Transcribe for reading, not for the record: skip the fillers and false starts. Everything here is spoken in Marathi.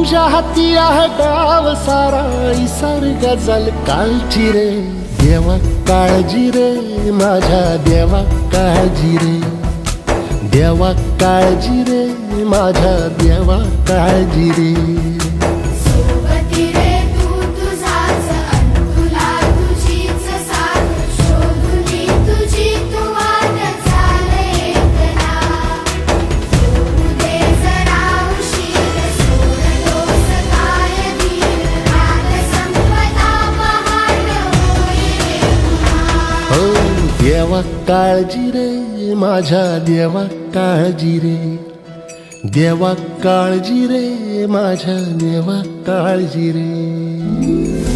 तुझ्या हाती आहे डाव सारा इसार गजल कालची रे देवा काळजी रे माझ्या देवा काळजी रे देवा काळजी रे माझ्या देवा काळजी रे सोबती रे तू तुझाच तुला तुझीच साथ शोधुनी तुझी तू वाट चाले एकला उदे जरा उशीर सोड दोस काय धीर रात संपदा पहाट होई रे पुन्हा हो देवा काळजी रे माझ्या देवा काळजी रे देवा काळजी रे माझ्या देवा काळजी रे